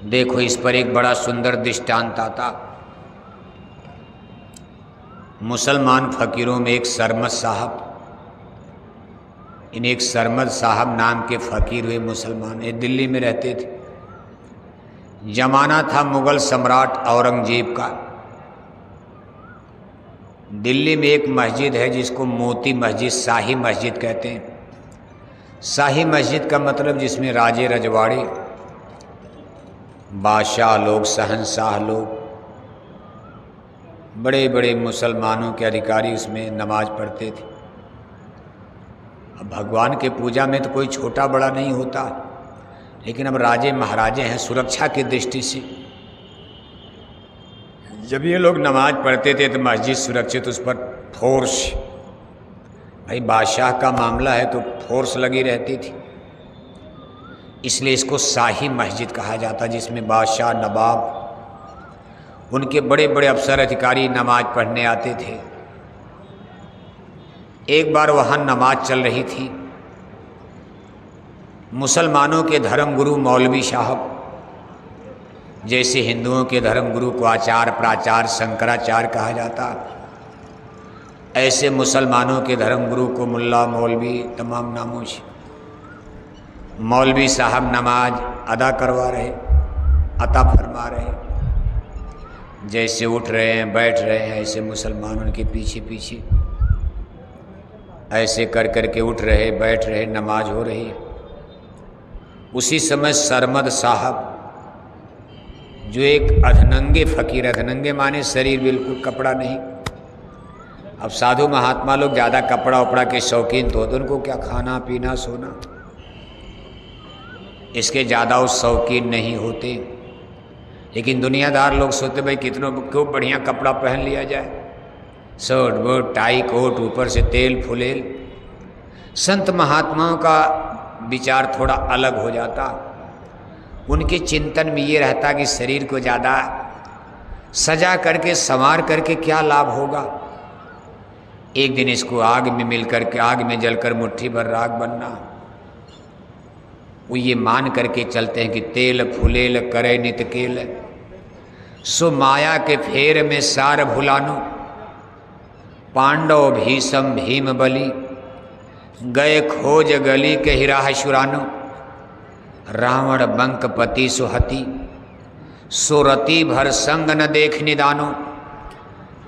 देखो इस पर एक बड़ा सुंदर दृष्टांत आता। मुसलमान फ़कीरों में एक सरमद साहब, इन एक सरमद साहब नाम के फ़कीर हुए मुसलमान, ये दिल्ली में रहते थे। जमाना था मुग़ल सम्राट औरंगज़ेब का। दिल्ली में एक मस्जिद है जिसको मोती मस्जिद, शाही मस्जिद कहते हैं। शाही मस्जिद का मतलब जिसमें राजे रजवाड़े, बादशाह लोग, शहंशाह लोग, बड़े बड़े मुसलमानों के अधिकारी उसमें नमाज पढ़ते थे। अब भगवान के पूजा में तो कोई छोटा बड़ा नहीं होता, लेकिन अब राजे महाराजे हैं, सुरक्षा की दृष्टि से जब ये लोग नमाज पढ़ते थे तो मस्जिद सुरक्षित, उस पर फोर्स, भाई बादशाह का मामला है तो फोर्स लगी रहती थी, इसलिए इसको शाही मस्जिद कहा जाता, जिसमें बादशाह, नवाब, उनके बड़े बड़े अफसर अधिकारी नमाज पढ़ने आते थे। एक बार वहाँ नमाज चल रही थी। मुसलमानों के धर्मगुरु मौलवी साहब, जैसे हिंदुओं के धर्मगुरु को आचार्य प्राचार्य शंकराचार्य कहा जाता, ऐसे मुसलमानों के धर्मगुरु को मुल्ला मौलवी तमाम नामों से। मौलवी साहब नमाज अदा करवा रहे, अता फरमा रहे, जैसे उठ रहे हैं बैठ रहे हैं ऐसे मुसलमान उनके पीछे पीछे ऐसे कर कर के उठ रहे बैठ रहे, नमाज हो रही है। उसी समय सरमद साहब, जो एक अधनंगे फ़कीर, अधनंगे माने शरीर बिल्कुल कपड़ा नहीं, अब साधु महात्मा लोग ज़्यादा कपड़ा उपड़ा के शौकीन तो होते, उनको क्या खाना पीना सोना, इसके ज़्यादा उस शौकीन नहीं होते। लेकिन दुनियादार लोग सोचते भाई कितनों क्यों बढ़िया कपड़ा पहन लिया जाए, शर्ट वर्ट टाई कोट, ऊपर से तेल फुलेल। संत महात्माओं का विचार थोड़ा अलग हो जाता। उनके चिंतन में ये रहता कि शरीर को ज़्यादा सजा करके संवार करके क्या लाभ होगा। एक दिन इसको आग में मिल करके, आग में जलकर मुट्ठी भर राख बनना, वो ये मान करके चलते हैं कि तेल फुलेल करे नित केल, सो माया के फेर में सार भुलानो, पांडव भीषम भीम बलि, गए खोज गली के हिराह शुरानो, रावण बंकपति सुहति, सुरति भर संग न देख निदानो,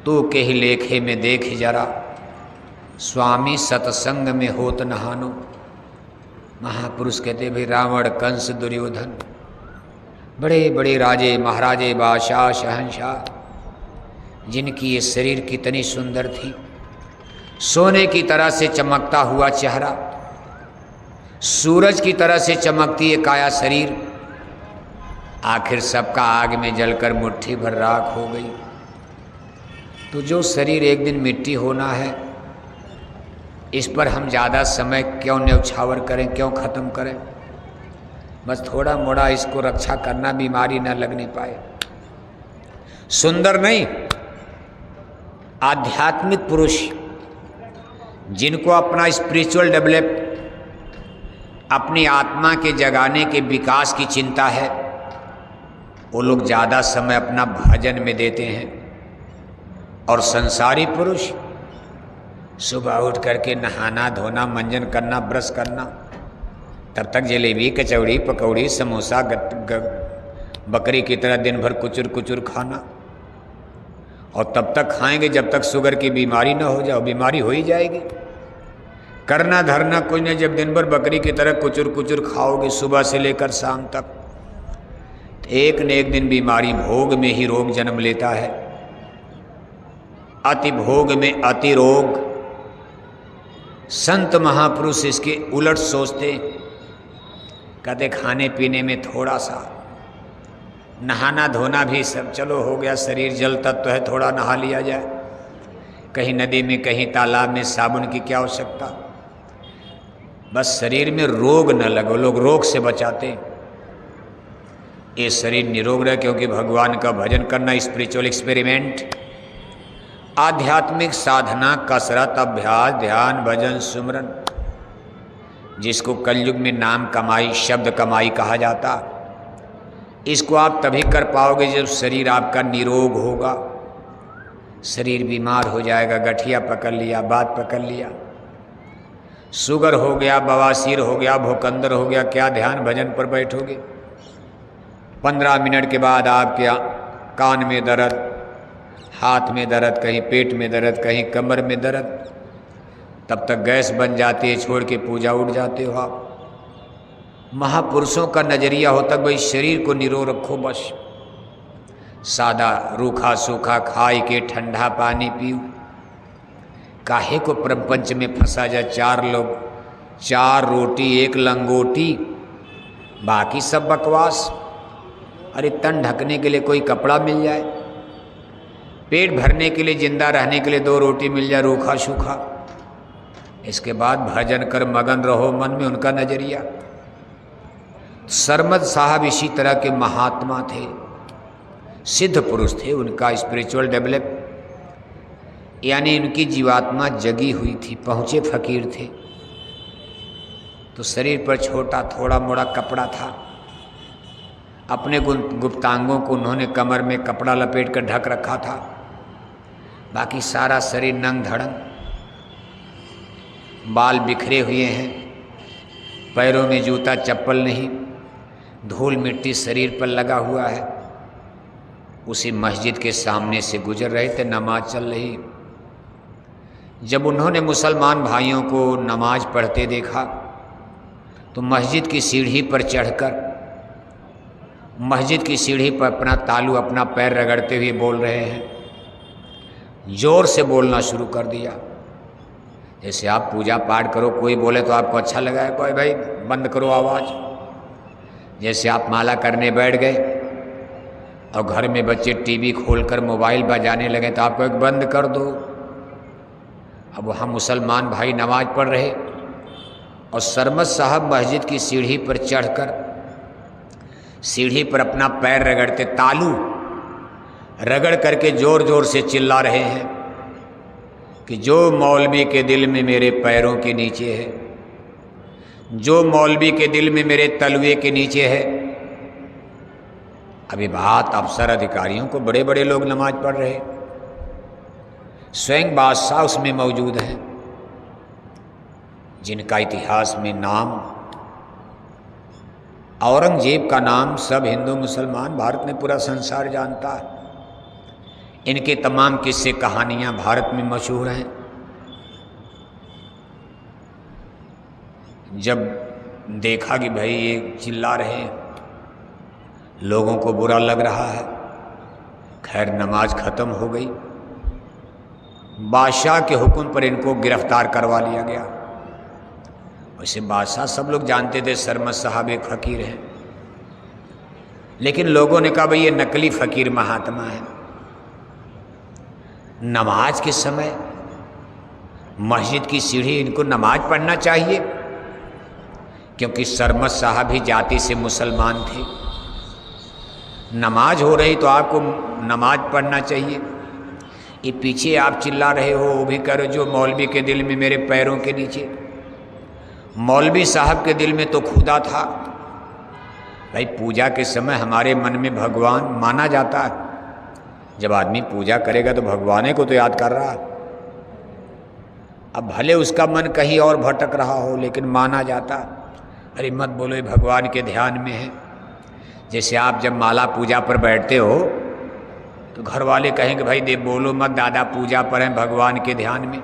तू के ही लेखे में देख जरा, स्वामी सतसंग में होत नहानो। महापुरुष कहते भाई रावण, कंस, दुर्योधन, बड़े बड़े राजे महाराजे, बादशाह, शहंशाह, जिनकी ये शरीर कितनी सुंदर थी, सोने की तरह से चमकता हुआ चेहरा, सूरज की तरह से चमकती है काया शरीर, आखिर सबका आग में जलकर मुट्ठी भर राख हो गई। तो जो शरीर एक दिन मिट्टी होना है, इस पर हम ज़्यादा समय क्यों न्यौछावर करें, क्यों ख़त्म करें। बस थोड़ा मोड़ा इसको रक्षा करना, बीमारी न लगने पाए। सुंदर नहीं, आध्यात्मिक पुरुष जिनको अपना स्पिरिचुअल डेवलप, अपनी आत्मा के जगाने के विकास की चिंता है, वो लोग ज़्यादा समय अपना भजन में देते हैं। और संसारी पुरुष सुबह उठ करके नहाना धोना, मंजन करना, ब्रश करना, तब तक जलेबी कचौड़ी पकौड़ी समोसा बकरी की तरह दिन भर कुचुर कुचुर खाना, और तब तक खाएंगे जब तक शुगर की बीमारी ना हो जाए। बीमारी हो ही जाएगी। करना धरना कुछ नहीं, जब दिन भर बकरी की तरह कुचुर कुचुर खाओगे सुबह से लेकर शाम तक, एक न एक दिन बीमारी, भोग में ही रोग जन्म लेता है। अति भोग में अति रोग। संत महापुरुष इसके उलट सोचते, कहते खाने पीने में थोड़ा सा, नहाना धोना भी सब चलो हो गया, शरीर जल तत्व है, थोड़ा नहा लिया जाए, कहीं नदी में कहीं तालाब में, साबुन की क्या आवश्यकता, बस शरीर में रोग न लगो। लोग रोग से बचाते, ये शरीर निरोग रहे, क्योंकि भगवान का भजन करना स्पिरिचुअल एक्सपेरिमेंट, आध्यात्मिक साधना, कसरत, अभ्यास, ध्यान, भजन, सुमरन, जिसको कलयुग में नाम कमाई, शब्द कमाई कहा जाता, इसको आप तभी कर पाओगे जब शरीर आपका निरोग होगा। शरीर बीमार हो जाएगा, गठिया पकड़ लिया, बात पकड़ लिया, शुगर हो गया, बवासीर हो गया, भूखंदर हो गया, क्या ध्यान भजन पर बैठोगे? 15 मिनट के बाद आपके कान में दर्द, हाथ में दर्द, कहीं पेट में दर्द, कहीं कमर में दर्द, तब तक गैस बन जाती है, छोड़ के पूजा उठ जाते हो आप। महापुरुषों का नजरिया होता है भाई शरीर को निरोग रखो, बस सादा रूखा सूखा खाई के ठंडा पानी पियो, काहे को प्रपंच में फंसा जा। 4 लोग 4 रोटी 1 लंगोटी, बाकी सब बकवास। अरे तन ढकने के लिए कोई कपड़ा मिल जाए, पेट भरने के लिए, जिंदा रहने के लिए 2 रोटी मिल जाए रूखा सूखा, इसके बाद भजन कर मगन रहो मन में, उनका नजरिया। सरमद साहब इसी तरह के महात्मा थे, सिद्ध पुरुष थे, उनका स्पिरिचुअल डेवलप यानी उनकी जीवात्मा जगी हुई थी, पहुँचे फकीर थे। तो शरीर पर छोटा थोड़ा मोड़ा कपड़ा था, अपने गुप्तांगों को उन्होंने कमर में कपड़ा लपेट कर ढक रखा था, बाकी सारा शरीर नंग धड़ंग, बाल बिखरे हुए हैं, पैरों में जूता चप्पल नहीं, धूल मिट्टी शरीर पर लगा हुआ है। उसी मस्जिद के सामने से गुजर रहे थे, नमाज चल रही। जब उन्होंने मुसलमान भाइयों को नमाज पढ़ते देखा तो मस्जिद की सीढ़ी पर चढ़कर, मस्जिद की सीढ़ी पर अपना तालू, अपना पैर रगड़ते हुए बोल रहे हैं, जोर से बोलना शुरू कर दिया। जैसे आप पूजा पाठ करो, कोई बोले तो आपको अच्छा लगा, कोई भाई बंद करो आवाज़। जैसे आप माला करने बैठ गए और घर में बच्चे टीवी खोलकर मोबाइल बजाने लगे तो आपको एक बंद कर दो। अब वहाँ मुसलमान भाई नमाज पढ़ रहे और सरमद साहब मस्जिद की सीढ़ी पर चढ़कर, सीढ़ी पर अपना पैर रगड़ते, तालू रगड़ करके जोर जोर से चिल्ला रहे हैं कि जो मौलवी के दिल में मेरे पैरों के नीचे है, जो मौलवी के दिल में मेरे तलवे के नीचे है। अभी बात अफसर अधिकारियों को, बड़े बड़े लोग नमाज पढ़ रहे, स्वयं बादशाह उसमें मौजूद हैं, जिनका इतिहास में नाम, औरंगजेब का नाम सब हिंदू मुसलमान भारत में पूरा संसार जानता है। इनके तमाम किस्से कहानियां भारत में मशहूर हैं। जब देखा कि भाई ये चिल्ला रहे हैं, लोगों को बुरा लग रहा है, खैर नमाज ख़त्म हो गई। बादशाह के हुक्म पर इनको गिरफ्तार करवा लिया गया। वैसे बादशाह सब लोग जानते थे सरमद साहब एक फ़कीर हैं, लेकिन लोगों ने कहा भाई ये नकली फ़कीर महात्मा है। नमाज के समय मस्जिद की सीढ़ी, इनको नमाज पढ़ना चाहिए, क्योंकि सरमद साहब ही जाति से मुसलमान थे। नमाज हो रही तो आपको नमाज पढ़ना चाहिए। ये पीछे आप चिल्ला रहे हो, वो भी करो जो मौलवी के दिल में मेरे पैरों के नीचे। मौलवी साहब के दिल में तो खुदा था। भाई पूजा के समय हमारे मन में भगवान माना जाता है। जब आदमी पूजा करेगा तो भगवान को तो याद कर रहा है। अब भले उसका मन कहीं और भटक रहा हो, लेकिन माना जाता। अरे मत बोलो ये भगवान के ध्यान में है। जैसे आप जब माला पूजा पर बैठते हो तो घर वाले कहेंगे भाई दे बोलो मत, दादा पूजा पर हैं, भगवान के ध्यान में।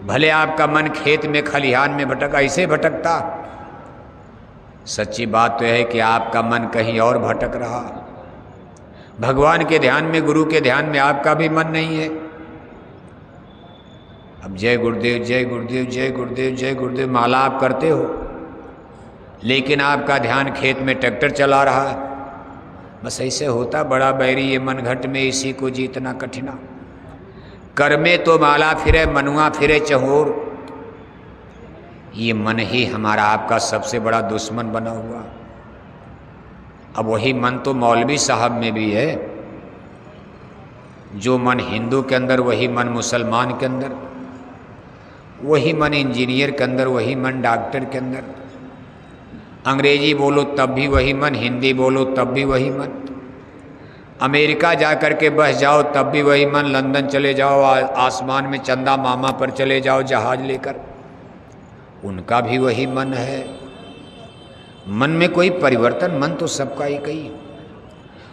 भले आपका मन खेत में खलिहान में भटका, ऐसे भटकता। सच्ची बात तो है कि आपका मन कहीं और भटक रहा। भगवान के ध्यान में, गुरु के ध्यान में आपका भी मन नहीं है। अब जय गुरुदेव जय गुरुदेव जय गुरुदेव जय गुरुदेव माला आप करते हो, लेकिन आपका ध्यान खेत में ट्रैक्टर चला रहा है। बस ऐसे होता बड़ा बैरी ये मन घट में, इसी को जीतना कठिना। कर में तो माला फिरे मनुआ फिरे चहोर। ये मन ही हमारा आपका सबसे बड़ा दुश्मन बना हुआ। अब वही मन तो मौलवी साहब में भी है। जो मन हिंदू के अंदर, वही मन मुसलमान के अंदर, वही मन इंजीनियर के अंदर, वही मन डॉक्टर के अंदर, अंग्रेजी बोलो तब भी वही मन, हिंदी बोलो तब भी वही मन, अमेरिका जा कर के बस जाओ तब भी वही मन, लंदन चले जाओ, आसमान में चंदा मामा पर चले जाओ जहाज लेकर, उनका भी वही मन है। मन में कोई परिवर्तन, मन तो सबका एक ही,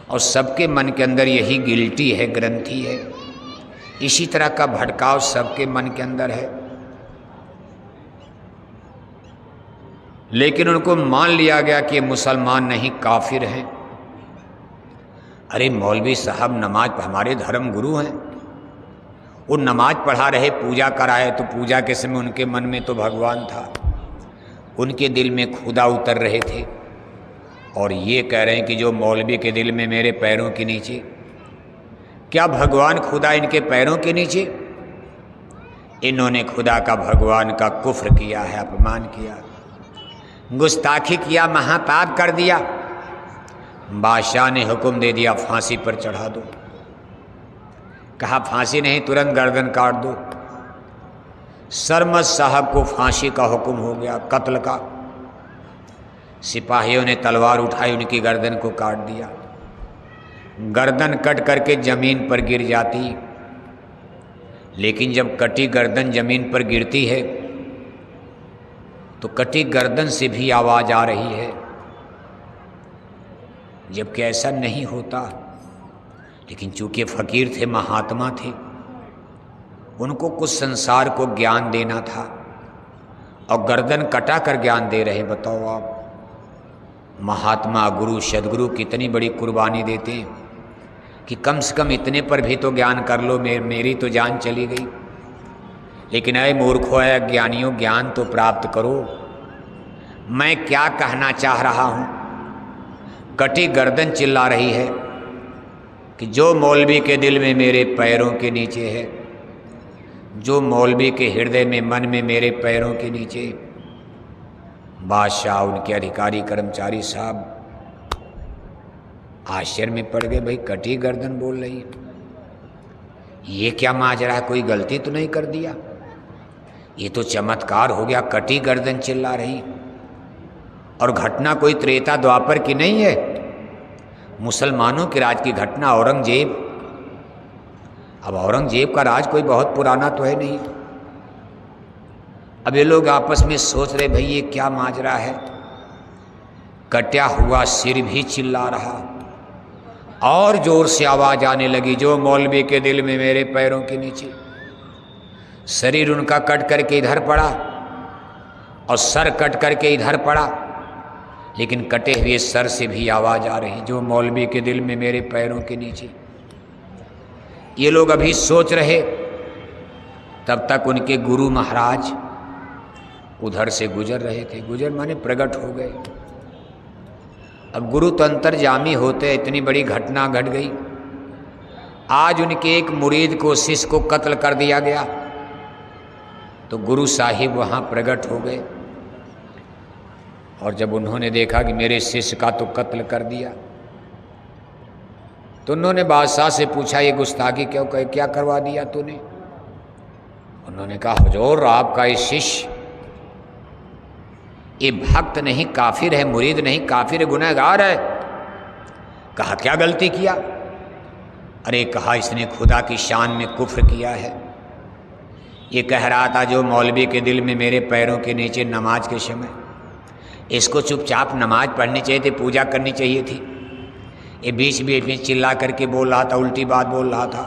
और सबके मन के अंदर यही गिल्टी है, ग्रंथि है, इसी तरह का भटकाव सबके मन के अंदर है। लेकिन उनको मान लिया गया कि ये मुसलमान नहीं, काफिर हैं। अरे मौलवी साहब नमाज, हमारे धर्म गुरु हैं, वो नमाज पढ़ा रहे, पूजा कराए, तो पूजा के समय उनके मन में तो भगवान था, उनके दिल में खुदा उतर रहे थे। और ये कह रहे हैं कि जो मौलवी के दिल में मेरे पैरों के नीचे, क्या भगवान खुदा इनके पैरों के नीचे? इन्होंने खुदा का, भगवान का कुफ्र किया है, अपमान किया, गुस्ताखी किया, महापाप कर दिया। बादशाह ने हुक्म दे दिया फांसी पर चढ़ा दो। कहा फांसी नहीं, तुरंत गर्दन काट दो। सरमद साहब को फांसी का हुक्म हो गया, कत्ल का। सिपाहियों ने तलवार उठाई, उनकी गर्दन को काट दिया। गर्दन कट करके जमीन पर गिर जाती, लेकिन जब कटी गर्दन जमीन पर गिरती है तो कटी गर्दन से भी आवाज आ रही है, जबकि ऐसा नहीं होता। लेकिन चूंकि फकीर थे, महात्मा थे, उनको कुछ संसार को ज्ञान देना था, और गर्दन कटा कर ज्ञान दे रहे। बताओ आप, महात्मा, गुरु, सदगुरु कितनी बड़ी कुर्बानी देते हैं कि कम से कम इतने पर भी तो ज्ञान कर लो, मेरी तो जान चली गई। लेकिन अय मूर्खो, है ज्ञानियों, ज्ञान तो प्राप्त करो। मैं क्या कहना चाह रहा हूँ? कटी गर्दन चिल्ला रही है कि जो मौलवी के दिल में मेरे पैरों के नीचे है, जो मौलवी के हृदय में, मन में मेरे पैरों के नीचे। बादशाह, उनके अधिकारी कर्मचारी साहब आश्चर्य में पड़ गए, भाई कटी गर्दन बोल रही है, ये क्या माजरा है, कोई गलती तो नहीं कर दिया? ये तो चमत्कार हो गया, कटी गर्दन चिल्ला रही। और घटना कोई त्रेता द्वापर की नहीं है, मुसलमानों के राज की घटना। औरंगजेब, अब औरंगजेब का राज कोई बहुत पुराना तो है नहीं। अब ये लोग आपस में सोच रहे, भाई ये क्या माजरा है, कटा हुआ सिर भी चिल्ला रहा, और जोर से आवाज आने लगी, जो मौलवी के दिल में मेरे पैरों के नीचे। शरीर उनका कट करके इधर पड़ा और सर कट करके इधर पड़ा, लेकिन कटे हुए सर से भी आवाज आ रही, जो मौलवी के दिल में मेरे पैरों के नीचे। ये लोग अभी सोच रहे, तब तक उनके गुरु महाराज उधर से गुजर रहे थे। गुजर माने प्रकट हो गए। अब गुरु तो अंतर्यामी होते, इतनी बड़ी घटना घट गई। आज उनके एक मुरीद को, शिष्य को कत्ल कर दिया गया, तो गुरु साहिब वहाँ प्रकट हो गए। और जब उन्होंने देखा कि मेरे शिष्य का तो कत्ल कर दिया, तो उन्होंने बादशाह से पूछा, ये गुस्ताखी क्यों, क्या करवा दिया तूने? उन्होंने कहा, हुजूर आपका ये शिष्य, ये भक्त नहीं, काफिर है, मुरीद नहीं, काफिर, गुनहगार है। कहा क्या गलती किया? अरे कहा, इसने खुदा की शान में कुफ्र किया है। ये कह रहा था, जो मौलवी के दिल में मेरे पैरों के नीचे, नमाज के समय, इसको चुपचाप नमाज पढ़नी चाहिए थी, पूजा करनी चाहिए थी। ये बीच बीच में चिल्ला करके बोल रहा था, उल्टी बात बोल रहा था।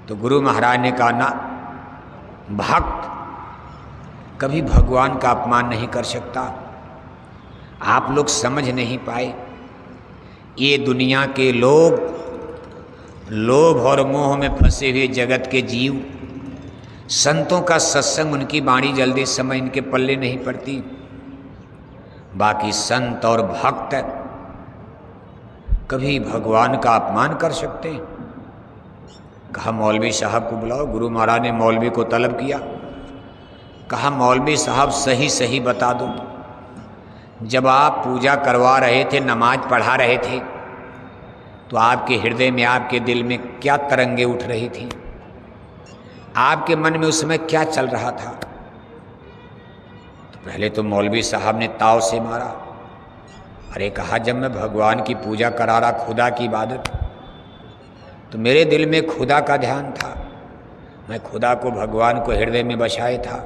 तो गुरु महाराज ने कहा, ना, भक्त कभी भगवान का अपमान नहीं कर सकता। आप लोग समझ नहीं पाए, ये दुनिया के लोग, लोभ और मोह में फंसे हुए जगत के जीव, संतों का सत्संग, उनकी वाणी जल्दी समय इनके पल्ले नहीं पड़ती। बाकी संत और भक्त कभी भगवान का अपमान कर सकते हैं? कहा मौलवी साहब को बुलाओ। गुरु महाराज ने मौलवी को तलब किया। कहा मौलवी साहब सही सही बता दो, जब आप पूजा करवा रहे थे, नमाज पढ़ा रहे थे, तो आपके हृदय में, आपके दिल में क्या तरंगे उठ रही थी? आपके मन में उस समय क्या चल रहा था? तो पहले तो मौलवी साहब ने ताव से मारा। अरे कहा, जब मैं भगवान की पूजा करा रहा, खुदा की इबादत, तो मेरे दिल में खुदा का ध्यान था, मैं खुदा को, भगवान को हृदय में बसाए था।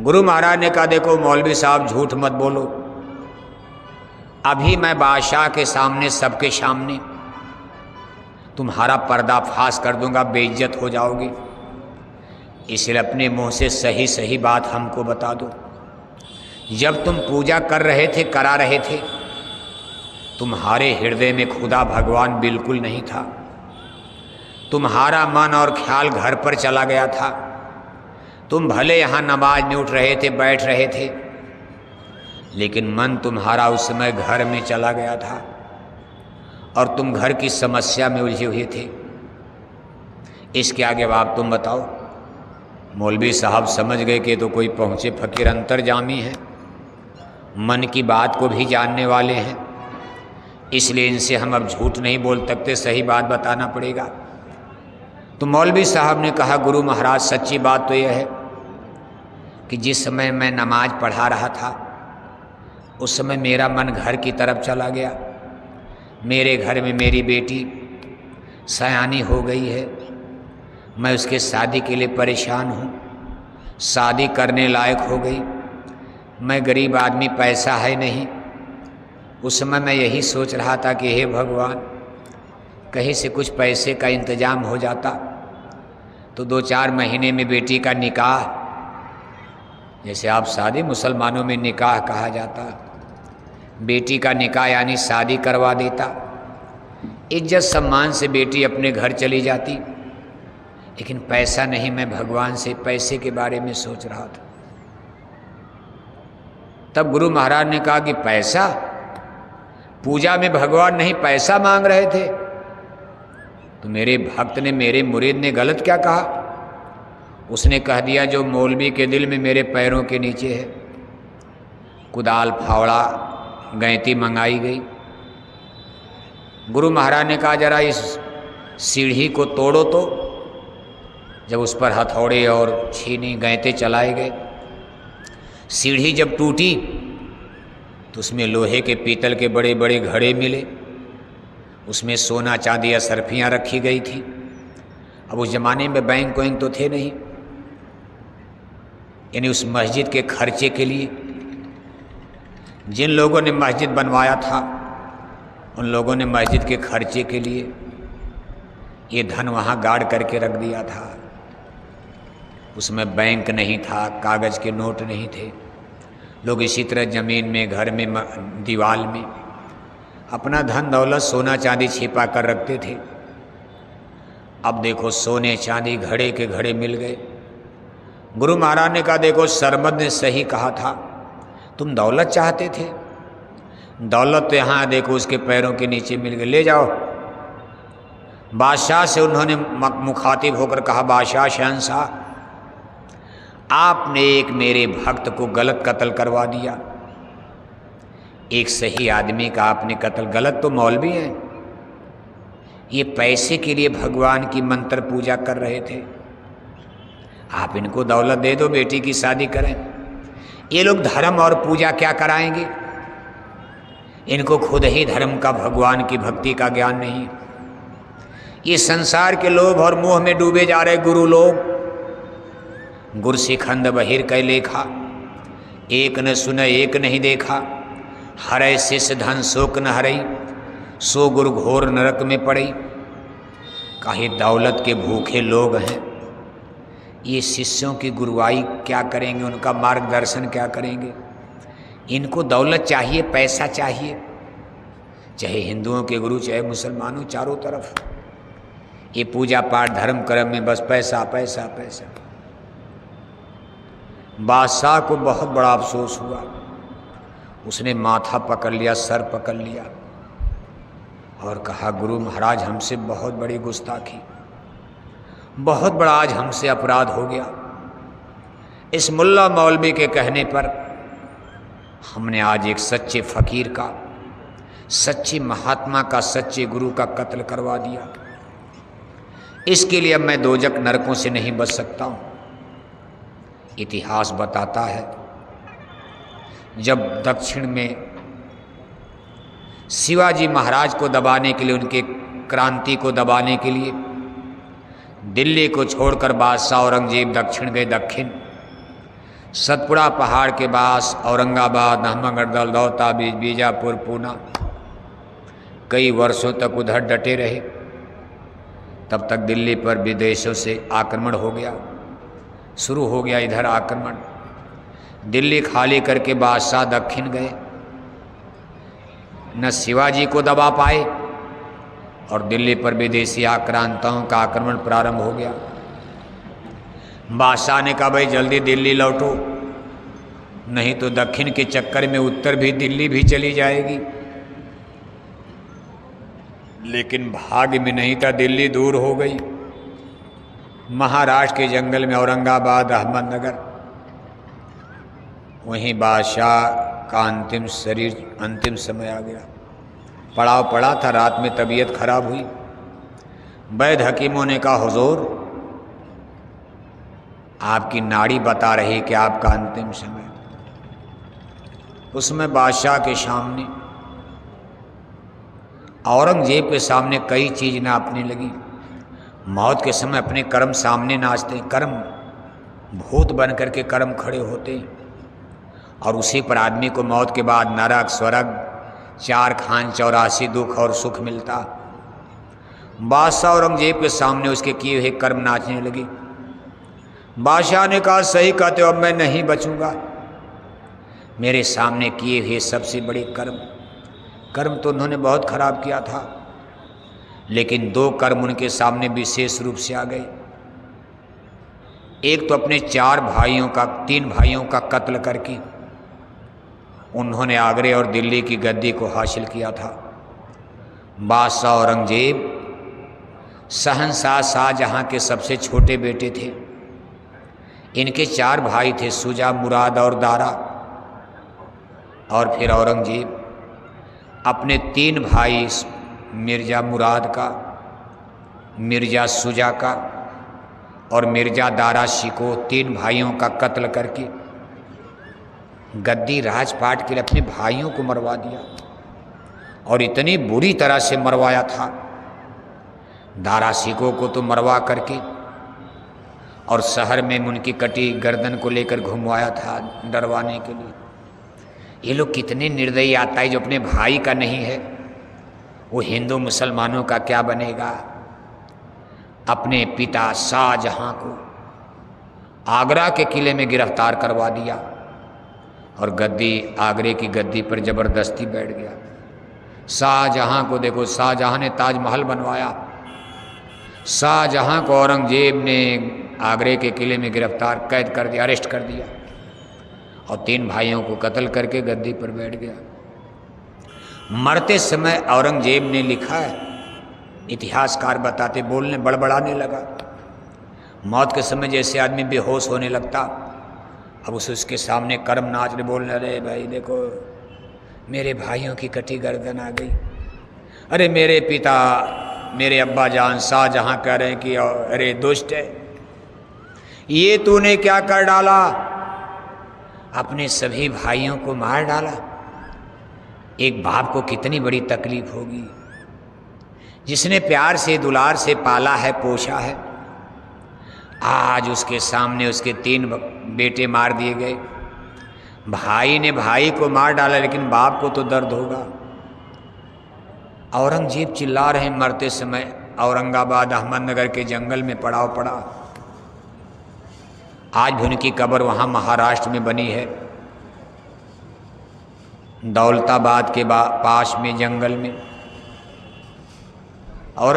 गुरु महाराज ने कहा, देखो मौलवी साहब झूठ मत बोलो, अभी मैं बादशाह के सामने, सबके सामने तुम्हारा पर्दाफाश कर दूंगा, बेइज्जत हो जाओगे, इसलिए अपने मुंह से सही सही बात हमको बता दो। जब तुम पूजा कर रहे थे, करा रहे थे, तुम्हारे हृदय में खुदा भगवान बिल्कुल नहीं था। तुम्हारा मन और ख्याल घर पर चला गया था। तुम भले यहाँ नमाज में उठ रहे थे, बैठ रहे थे, लेकिन मन तुम्हारा उस समय घर में चला गया था और तुम घर की समस्या में उलझे हुए थे। इसके आगे अब तुम बताओ। मौलवी साहब समझ गए कि तो कोई पहुँचे फकीर अंतर्जामी है, मन की बात को भी जानने वाले हैं, इसलिए इनसे हम अब झूठ नहीं बोल सकते, सही बात बताना पड़ेगा। तो मौलवी साहब ने कहा, गुरु महाराज सच्ची बात तो यह है कि जिस समय मैं नमाज पढ़ा रहा था, उस समय मेरा मन घर की तरफ चला गया। मेरे घर में मेरी बेटी सयानी हो गई है, मैं उसके शादी के लिए परेशान हूँ, शादी करने लायक हो गई, मैं गरीब आदमी, पैसा है नहीं। उस समय मैं यही सोच रहा था कि हे भगवान, कहीं से कुछ पैसे का इंतजाम हो जाता तो 2-4 महीने में बेटी का निकाह, जैसे आप शादी मुसलमानों में निकाह कहा जाता, बेटी का निकाह यानी शादी करवा देता, इज्जत सम्मान से बेटी अपने घर चली जाती। लेकिन पैसा नहीं, मैं भगवान से पैसे के बारे में सोच रहा था। तब गुरु महाराज ने कहा कि पैसा, पूजा में भगवान नहीं पैसा मांग रहे थे। तो मेरे भक्त ने, मेरे मुरीद ने गलत क्या कहा? उसने कह दिया जो मौलवी के दिल में मेरे पैरों के नीचे है। कुदाल, फावड़ा, गैंती मंगाई गई। गुरु महाराज ने कहा जरा इस सीढ़ी को तोड़ो। तो जब उस पर हथौड़े और छीनी, गैंते चलाए गए, सीढ़ी जब टूटी तो उसमें लोहे के, पीतल के बड़े बड़े घड़े मिले, उसमें सोना चांदी या सरफियाँ रखी गई थी। अब उस ज़माने में बैंक वैंक तो थे नहीं, यानी उस मस्जिद के खर्चे के लिए जिन लोगों ने मस्जिद बनवाया था, उन लोगों ने मस्जिद के खर्चे के लिए ये धन वहाँ गाड़ करके रख दिया था। उसमें बैंक नहीं था, कागज़ के नोट नहीं थे। लोग इसी तरह ज़मीन में, घर में, दीवार में अपना धन दौलत, सोना चांदी छिपा कर रखते थे। अब देखो सोने चांदी घड़े के घड़े मिल गए। गुरु महाराज ने कहा देखो सरमद ने सही कहा था, तुम दौलत चाहते थे, दौलत तो यहाँ देखो उसके पैरों के नीचे मिल गई, ले जाओ। बादशाह से उन्होंने मुखातिब होकर कहा, बादशाह, शहंशाह, आपने एक मेरे भक्त को गलत कत्ल करवा दिया। एक सही आदमी का आपने कत्ल, गलत तो मौलवी हैं, ये पैसे के लिए भगवान की मंत्र पूजा कर रहे थे। आप इनको दौलत दे दो, बेटी की शादी करें। ये लोग धर्म और पूजा क्या कराएंगे? इनको खुद ही धर्म का, भगवान की भक्ति का ज्ञान नहीं। ये संसार के लोभ और मोह में डूबे जा रहे गुरु लोग। गुरसिखंड बहिर कै लेखा, एक न सुने एक नहीं देखा, हरै शिष्य धन शोक न हरई, सो गुरु घोर नरक में पड़ई। काहे दौलत के भूखे लोग हैं, ये शिष्यों की गुरुवाई क्या करेंगे, उनका मार्गदर्शन क्या करेंगे? इनको दौलत चाहिए, पैसा चाहिए, चाहे हिंदुओं के गुरु चाहे मुसलमानों, चारों तरफ ये पूजा पाठ धर्म कर्म में बस पैसा पैसा पैसा। बादशाह को बहुत बड़ा अफसोस हुआ, उसने माथा पकड़ लिया, सर पकड़ लिया और कहा गुरु महाराज हमसे बहुत बड़ी गुस्ताखी, बहुत बड़ा आज हमसे अपराध हो गया। इस मुल्ला मौलवी के कहने पर हमने आज एक सच्चे फकीर का, सच्चे महात्मा का, सच्चे गुरु का कत्ल करवा दिया। इसके लिए अब मैं दोजक नरकों से नहीं बच सकता हूँ। इतिहास बताता है, जब दक्षिण में शिवाजी महाराज को दबाने के लिए, उनके क्रांति को दबाने के लिए दिल्ली को छोड़कर बादशाह औरंगजेब दक्षिण गए। दक्षिण सतपुड़ा पहाड़ के पास औरंगाबाद, अहमदगढ़, दौलता, बीजापुर, पूना, कई वर्षों तक उधर डटे रहे। तब तक दिल्ली पर विदेशों से आक्रमण हो गया, शुरू हो गया इधर आक्रमण। दिल्ली खाली करके बादशाह दक्षिण गए, न शिवाजी को दबा पाए और दिल्ली पर विदेशी आक्रांताओं का आक्रमण प्रारंभ हो गया। बादशाह ने कहा भाई जल्दी दिल्ली लौटो, नहीं तो दक्षिण के चक्कर में उत्तर भी दिल्ली भी चली जाएगी। लेकिन भाग्य में नहीं था, दिल्ली दूर हो गई। महाराष्ट्र के जंगल में औरंगाबाद, अहमदनगर, वहीं बादशाह का अंतिम समय आ गया। पड़ाव पड़ा था, रात में तबीयत खराब हुई। वैद्य हकीमों ने कहा हुजूर आपकी नाड़ी बता रही कि आपका अंतिम समय। उसमें बादशाह के सामने, औरंगजेब के सामने कई चीज नापने लगी। मौत के समय अपने कर्म सामने नाचते, कर्म भूत बन करके कर्म खड़े होते, और उसी पर आदमी को मौत के बाद नरक, स्वर्ग, 4 खान 84 दुख और सुख मिलता। बादशाह औरंगजेब के सामने उसके किए हुए कर्म नाचने लगे। बादशाह ने कहा सही कहते हो, अब मैं नहीं बचूंगा। मेरे सामने किए हुए सबसे बड़े कर्म तो उन्होंने बहुत खराब किया था, लेकिन 2 कर्म उनके सामने विशेष रूप से आ गए। एक तो अपने 3 भाइयों का कत्ल करके उन्होंने आगरे और दिल्ली की गद्दी को हासिल किया था। बादशाह औरंगजेब शहंशाह शाहजहां के सबसे छोटे बेटे थे। इनके 4 भाई थे, शुजा, मुराद और दारा। और फिर औरंगजेब अपने 3 भाई मिर्जा मुराद का, मिर्जा शुजा का और मिर्जा दारा शिको, 3 भाइयों का कत्ल करके गद्दी राजपाट के लिए अपने भाइयों को मरवा दिया। और इतनी बुरी तरह से मरवाया था। दारा शिको को तो मरवा करके और शहर में उनकी कटी गर्दन को लेकर घुमवाया था डरवाने के लिए। ये लोग कितने निर्दयी आता है, जो अपने भाई का नहीं है वो हिंदू मुसलमानों का क्या बनेगा। अपने पिता शाहजहां को आगरा के किले में गिरफ्तार करवा दिया और आगरे की गद्दी पर जबरदस्ती बैठ गया। शाहजहां को देखो, शाहजहां ने ताजमहल बनवाया, शाहजहां को औरंगजेब ने आगरे के किले में गिरफ्तार कैद कर दिया, अरेस्ट कर दिया और 3 भाइयों को कत्ल करके गद्दी पर बैठ गया। मरते समय औरंगजेब ने लिखा है, इतिहासकार बताते, बोलने बड़बड़ाने लगा। मौत के समय जैसे आदमी बेहोश होने लगता, अब उसके सामने कर्म नाचने बोलने, अरे भाई देखो मेरे भाइयों की कटी गर्दन आ गई, अरे मेरे पिता, मेरे अब्बा जान शाहजहां कह रहे हैं कि अरे दुष्ट है, ये तूने क्या कर डाला, अपने सभी भाइयों को मार डाला। एक बाप को कितनी बड़ी तकलीफ होगी, जिसने प्यार से दुलार से पाला है, पोषा है। आज उसके सामने उसके 3 बेटे मार दिए गए। भाई ने भाई को मार डाला, लेकिन बाप को तो दर्द होगा। औरंगजेब चिल्ला रहे मरते समय। औरंगाबाद, अहमदनगर के जंगल में पड़ाव पड़ा। आज भी उनकी कब्र वहाँ महाराष्ट्र में बनी है, दौलताबाद के पास में जंगल में।